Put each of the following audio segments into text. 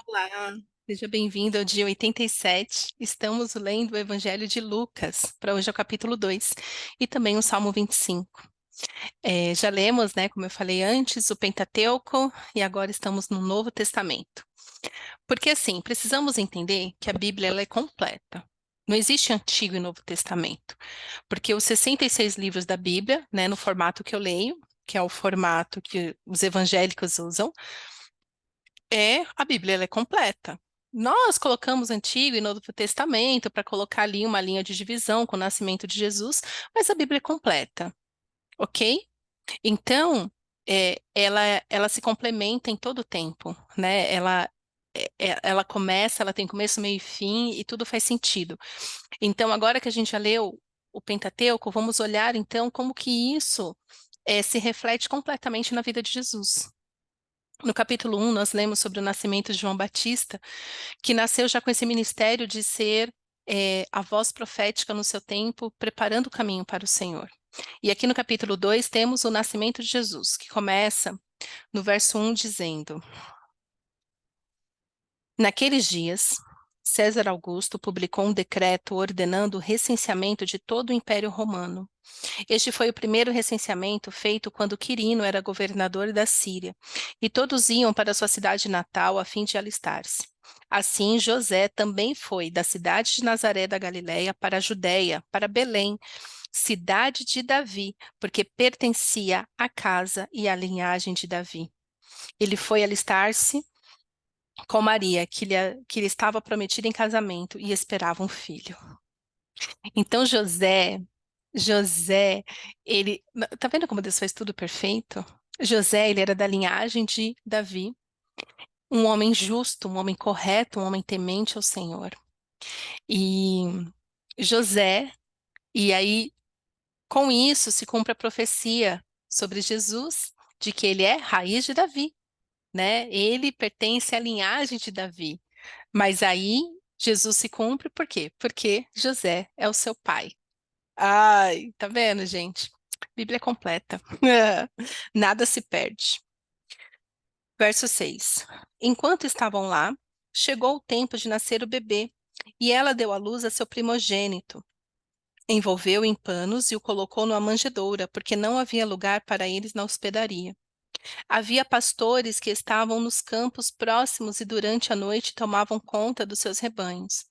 Olá, seja bem-vindo ao dia 87. Estamos lendo o Evangelho de Lucas, para hoje é o capítulo 2, e também o Salmo 25. Já lemos, né, como eu falei antes, o Pentateuco, e agora estamos no Novo Testamento. Porque, assim, precisamos entender que a Bíblia ela é completa. Não existe Antigo e Novo Testamento, porque os 66 livros da Bíblia, né, no formato que eu leio, que é o formato que os evangélicos usam, a Bíblia ela é completa. Nós colocamos Antigo e Novo Testamento para colocar ali uma linha de divisão com o nascimento de Jesus, mas a Bíblia é completa, ok? Então, ela se complementa em todo o tempo, né? Ela começa, ela tem começo, meio e fim e tudo faz sentido. Então, agora que a gente já leu o Pentateuco, vamos olhar então como que isso se reflete completamente na vida de Jesus. No capítulo 1, nós lemos sobre o nascimento de João Batista, que nasceu já com esse ministério de ser a voz profética no seu tempo, preparando o caminho para o Senhor. E aqui no capítulo 2 temos o nascimento de Jesus, que começa no verso 1 dizendo: Naqueles dias, César Augusto publicou um decreto ordenando o recenseamento de todo o Império Romano. Este foi o primeiro recenseamento feito quando Quirino era governador da Síria, e todos iam para sua cidade natal a fim de alistar-se. Assim, José também foi da cidade de Nazaré da Galiléia para a Judéia, para Belém, cidade de Davi, porque pertencia à casa e à linhagem de Davi. Ele foi alistar-se com Maria, que lhe estava prometida em casamento e esperava um filho. Então José, ele, tá vendo como Deus faz tudo perfeito? José, ele era da linhagem de Davi, um homem justo, um homem correto, um homem temente ao Senhor. E José, e aí com isso se cumpre a profecia sobre Jesus, de que ele é raiz de Davi, né? Ele pertence à linhagem de Davi. Mas aí Jesus se cumpre por quê? Porque José é o seu pai. Ai, tá vendo, gente? Bíblia é completa. Nada se perde. Verso 6. Enquanto estavam lá, chegou o tempo de nascer o bebê, e ela deu à luz a seu primogênito. Envolveu em panos e o colocou numa manjedoura, porque não havia lugar para eles na hospedaria. Havia pastores que estavam nos campos próximos e durante a noite tomavam conta dos seus rebanhos.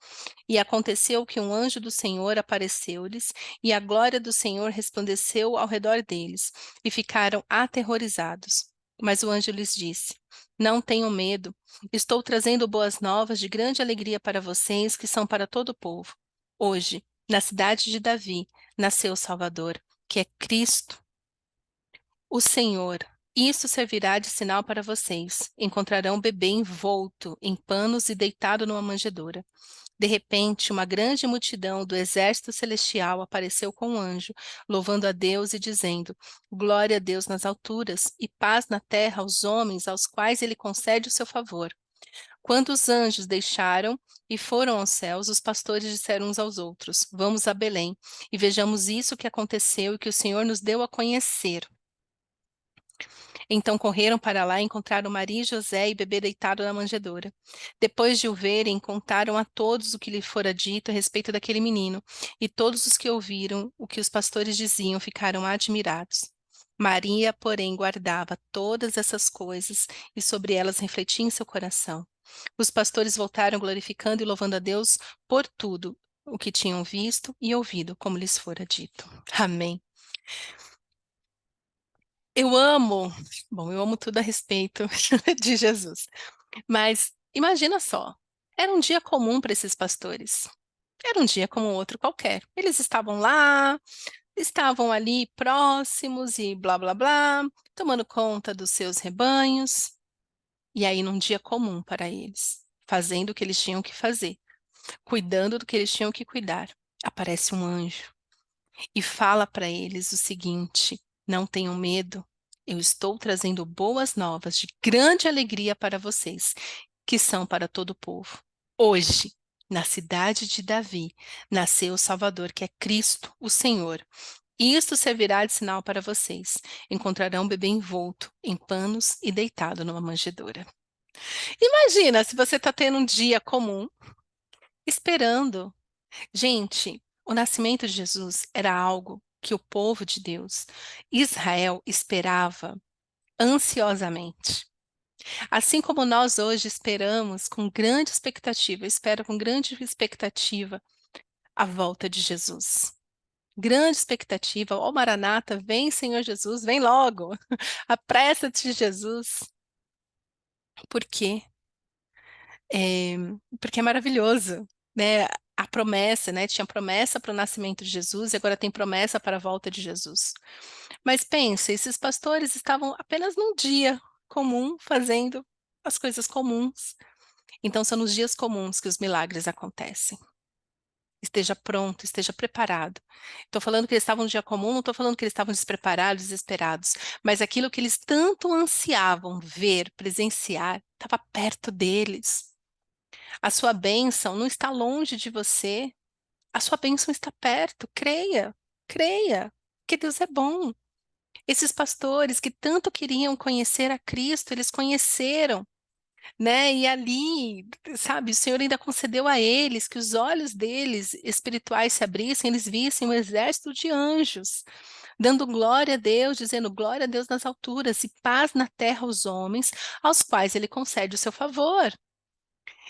E aconteceu que um anjo do Senhor apareceu-lhes, e a glória do Senhor resplandeceu ao redor deles, e ficaram aterrorizados. Mas o anjo lhes disse: Não tenham medo, estou trazendo boas novas de grande alegria para vocês, que são para todo o povo. Hoje, na cidade de Davi, nasceu o Salvador, que é Cristo o Senhor. Isso servirá de sinal para vocês. Encontrarão um bebê envolto em panos e deitado numa manjedoura. De repente, uma grande multidão do exército celestial apareceu com um anjo, louvando a Deus e dizendo: Glória a Deus nas alturas e paz na terra aos homens aos quais ele concede o seu favor. Quando os anjos deixaram e foram aos céus, os pastores disseram uns aos outros: Vamos a Belém e vejamos isso que aconteceu e que o Senhor nos deu a conhecer. Então correram para lá e encontraram Maria e José e bebê deitado na manjedoura. Depois de o verem, contaram a todos o que lhe fora dito a respeito daquele menino, e todos os que ouviram o que os pastores diziam ficaram admirados. Maria, porém, guardava todas essas coisas e sobre elas refletia em seu coração. Os pastores voltaram glorificando e louvando a Deus por tudo o que tinham visto e ouvido, como lhes fora dito. Amém. Eu amo, bom, eu amo tudo a respeito de Jesus, mas imagina só, era um dia comum para esses pastores, era um dia como outro qualquer. Eles estavam lá, estavam ali próximos e blá blá blá, tomando conta dos seus rebanhos, e aí num dia comum para eles, fazendo o que eles tinham que fazer, cuidando do que eles tinham que cuidar, aparece um anjo e fala para eles o seguinte: não tenham medo, eu estou trazendo boas novas de grande alegria para vocês, que são para todo o povo. Hoje, na cidade de Davi, nasceu o Salvador, que é Cristo, o Senhor. E isto servirá de sinal para vocês. Encontrarão um bebê envolto em panos e deitado numa manjedoura. Imagina se você está tendo um dia comum, esperando. Gente, o nascimento de Jesus era algo que o povo de Deus, Israel, esperava ansiosamente. Assim como nós hoje esperamos com grande expectativa, espero com grande expectativa a volta de Jesus. Grande expectativa, ó Maranata, vem Senhor Jesus, vem logo, apressa-te Jesus. Por quê? É, porque é maravilhoso, né? A promessa, né? Tinha promessa para o nascimento de Jesus e agora tem promessa para a volta de Jesus. Mas pense, esses pastores estavam apenas num dia comum fazendo as coisas comuns. Então são nos dias comuns que os milagres acontecem. Esteja pronto, esteja preparado. Estou falando que eles estavam no dia comum, não estou falando que eles estavam despreparados, desesperados, mas aquilo que eles tanto ansiavam ver, presenciar, estava perto deles. A sua bênção não está longe de você, a sua bênção está perto. Creia, creia, que Deus é bom. Esses pastores que tanto queriam conhecer a Cristo, eles conheceram, né? E ali, sabe, o Senhor ainda concedeu a eles que os olhos deles espirituais se abrissem, eles vissem um exército de anjos, dando glória a Deus, dizendo glória a Deus nas alturas e paz na terra aos homens, aos quais ele concede o seu favor.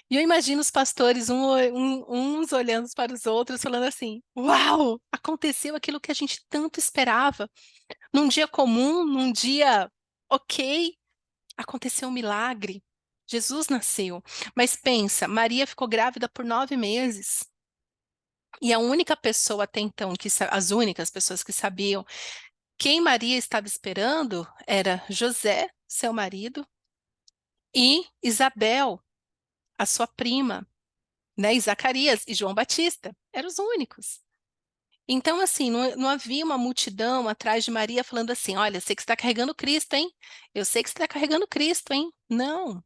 E eu imagino os pastores uns olhando para os outros, falando assim: Uau, aconteceu aquilo que a gente tanto esperava. Num dia comum, num dia ok, aconteceu um milagre. Jesus nasceu. Mas pensa, Maria ficou grávida por 9 meses. E a única pessoa até então, as únicas pessoas que sabiam quem Maria estava esperando era José, seu marido, e Isabel, a sua prima, né? E Zacarias e João Batista. Eram os únicos. Então, assim, não havia uma multidão atrás de Maria falando assim: olha, sei que você está carregando Cristo, hein? Eu sei que você está carregando Cristo, hein? Não.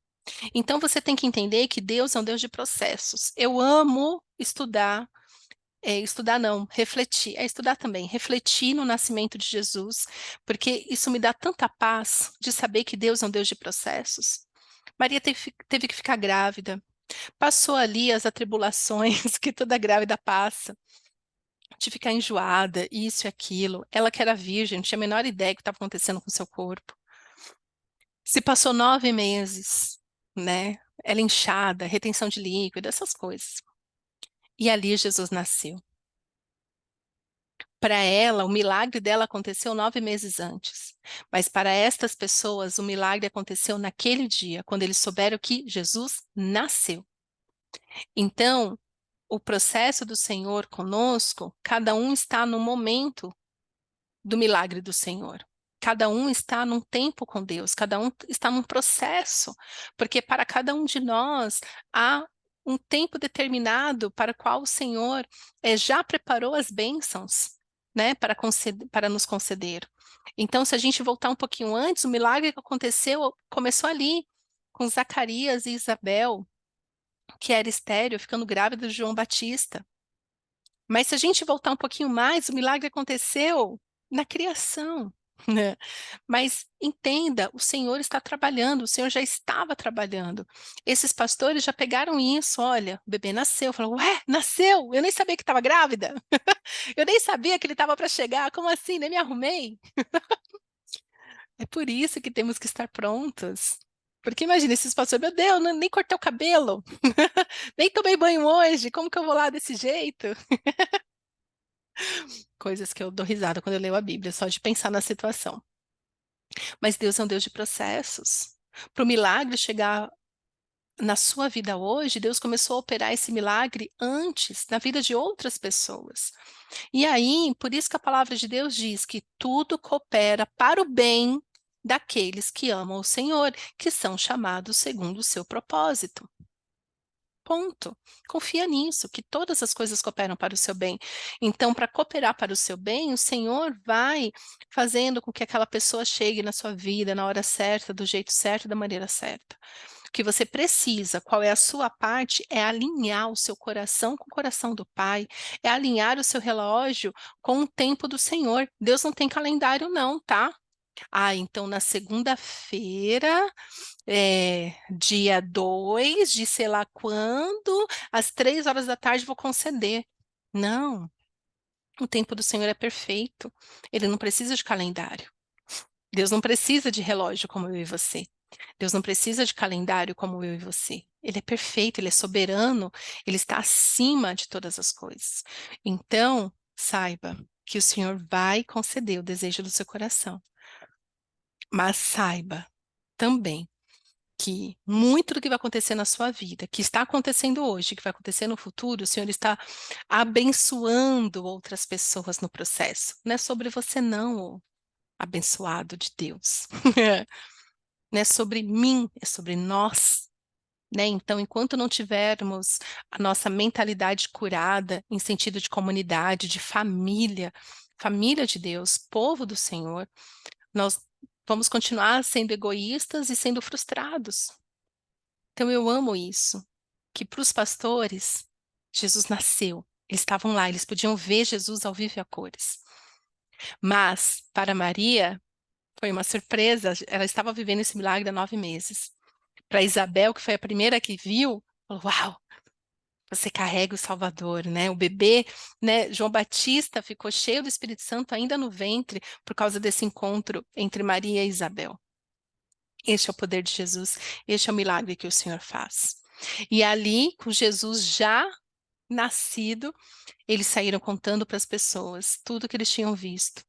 Então, você tem que entender que Deus é um Deus de processos. Eu amo estudar, estudar não, refletir, estudar também, refletir no nascimento de Jesus, porque isso me dá tanta paz de saber que Deus é um Deus de processos. Maria teve que ficar grávida, passou ali as atribulações que toda grávida passa de ficar enjoada, isso e aquilo. Ela que era virgem, não tinha a menor ideia do que estava acontecendo com o seu corpo. Se passou 9 meses, né? Ela inchada, retenção de líquido, essas coisas. E ali Jesus nasceu. Para ela, o milagre dela aconteceu 9 meses antes. Mas para estas pessoas, o milagre aconteceu naquele dia, quando eles souberam que Jesus nasceu. Então, o processo do Senhor conosco, cada um está no momento do milagre do Senhor. Cada um está num tempo com Deus, cada um está num processo, porque para cada um de nós há um tempo determinado para o qual o Senhor já preparou as bênçãos, né, para nos conceder. Então, se a gente voltar um pouquinho antes, o milagre que aconteceu começou ali, com Zacarias e Isabel, que era estéril, ficando grávida de João Batista. Mas se a gente voltar um pouquinho mais, o milagre aconteceu na criação, né? Mas entenda, o Senhor está trabalhando, o Senhor já estava trabalhando. Esses pastores já pegaram isso, olha, o bebê nasceu, falaram, ué, nasceu? Eu nem sabia que estava grávida, eu nem sabia que ele estava para chegar, como assim? Nem me arrumei. É por isso que temos que estar prontos. Porque imagina esses pastores, meu Deus, nem cortei o cabelo, nem tomei banho hoje, como que eu vou lá desse jeito? Coisas que eu dou risada quando eu leio a Bíblia, só de pensar na situação. Mas Deus é um Deus de processos. Para o milagre chegar na sua vida hoje, Deus começou a operar esse milagre antes, na vida de outras pessoas. E aí, por isso que a palavra de Deus diz que tudo coopera para o bem daqueles que amam o Senhor, que são chamados segundo o seu propósito. Ponto. Confia nisso, que todas as coisas cooperam para o seu bem. Então, para cooperar para o seu bem, o Senhor vai fazendo com que aquela pessoa chegue na sua vida na hora certa, do jeito certo, da maneira certa. O que você precisa, qual é a sua parte, é alinhar o seu coração com o coração do Pai, é alinhar o seu relógio com o tempo do Senhor. Deus não tem calendário, não, tá? Ah, então na segunda-feira, dia 2 de sei lá quando, às 3 horas da tarde vou conceder. Não, o tempo do Senhor é perfeito. Ele não precisa de calendário. Deus não precisa de relógio como eu e você. Deus não precisa de calendário como eu e você. Ele é perfeito, ele é soberano, ele está acima de todas as coisas. Então, saiba que o Senhor vai conceder o desejo do seu coração. Mas saiba também que muito do que vai acontecer na sua vida, que está acontecendo hoje, que vai acontecer no futuro, o Senhor está abençoando outras pessoas no processo. Não é sobre você, não, ô abençoado de Deus. Não é sobre mim, é sobre nós. Né? Então, enquanto não tivermos a nossa mentalidade curada em sentido de comunidade, de família, família de Deus, povo do Senhor, nós vamos continuar sendo egoístas e sendo frustrados. Então, eu amo isso, que para os pastores, Jesus nasceu. Eles estavam lá, eles podiam ver Jesus ao vivo e a cores. Mas, para Maria, foi uma surpresa, ela estava vivendo esse milagre há 9 meses. Para Isabel, que foi a primeira que viu, falou, uau, você carrega o Salvador, né? O bebê, né? João Batista ficou cheio do Espírito Santo ainda no ventre por causa desse encontro entre Maria e Isabel. Este é o poder de Jesus, este é o milagre que o Senhor faz. E ali, com Jesus já nascido, eles saíram contando para as pessoas tudo que eles tinham visto.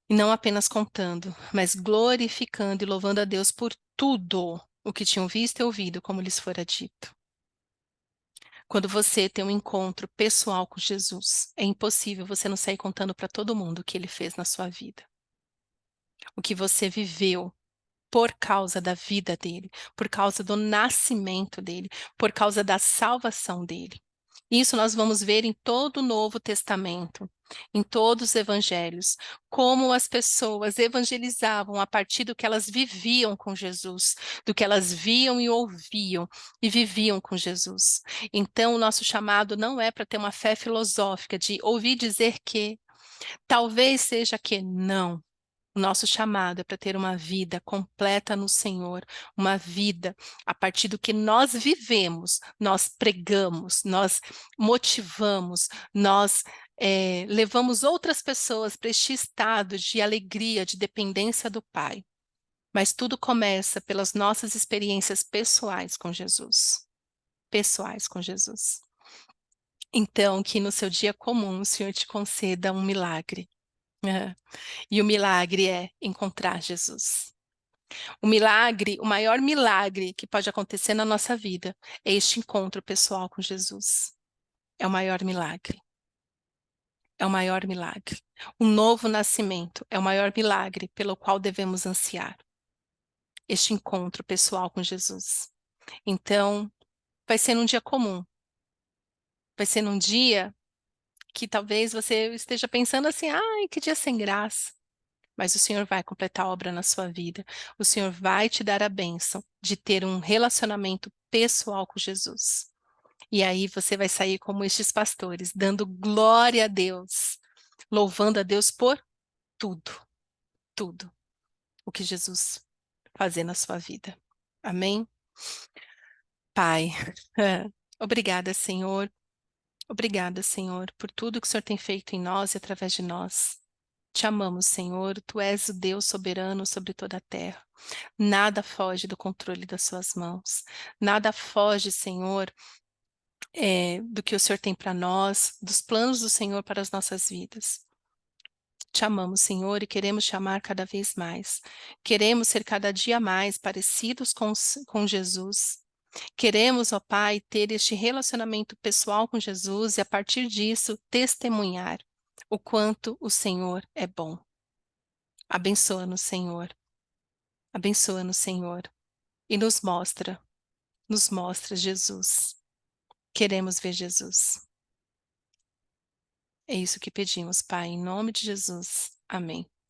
E não apenas contando, mas glorificando e louvando a Deus por tudo o que tinham visto e ouvido, como lhes fora dito. Quando você tem um encontro pessoal com Jesus, é impossível você não sair contando para todo mundo o que ele fez na sua vida, o que você viveu por causa da vida dele, por causa do nascimento dele, por causa da salvação dele. Isso nós vamos ver em todo o Novo Testamento, em todos os evangelhos, como as pessoas evangelizavam a partir do que elas viviam com Jesus, do que elas viam e ouviam e viviam com Jesus. Então, o nosso chamado não é para ter uma fé filosófica de ouvir dizer que, talvez seja que, não. O nosso chamado é para ter uma vida completa no Senhor, uma vida a partir do que nós vivemos, nós pregamos, nós motivamos, nós levamos outras pessoas para este estado de alegria, de dependência do Pai. Mas tudo começa pelas nossas experiências pessoais com Jesus. Pessoais com Jesus. Então, que no seu dia comum o Senhor te conceda um milagre. É. E o milagre é encontrar Jesus. O milagre, o maior milagre que pode acontecer na nossa vida é este encontro pessoal com Jesus. É o maior milagre. É o maior milagre. O novo nascimento é o maior milagre pelo qual devemos ansiar. Este encontro pessoal com Jesus. Então, vai ser num dia comum. Vai ser num dia que talvez você esteja pensando assim, ai, que dia sem graça. Mas o Senhor vai completar a obra na sua vida. O Senhor vai te dar a bênção de ter um relacionamento pessoal com Jesus. E aí você vai sair como estes pastores, dando glória a Deus, louvando a Deus por tudo, tudo o que Jesus fazer na sua vida. Amém? Pai, obrigada, Senhor. Obrigada, Senhor, por tudo que o Senhor tem feito em nós e através de nós. Te amamos, Senhor. Tu és o Deus soberano sobre toda a terra. Nada foge do controle das suas mãos. Nada foge, Senhor, do que o Senhor tem para nós, dos planos do Senhor para as nossas vidas. Te amamos, Senhor, e queremos te amar cada vez mais. Queremos ser cada dia mais parecidos com Jesus. Queremos, ó Pai, ter este relacionamento pessoal com Jesus e, a partir disso, testemunhar o quanto o Senhor é bom. Abençoa-nos, Senhor. Abençoa-nos, Senhor. E nos mostra Jesus. Queremos ver Jesus. É isso que pedimos, Pai, em nome de Jesus. Amém.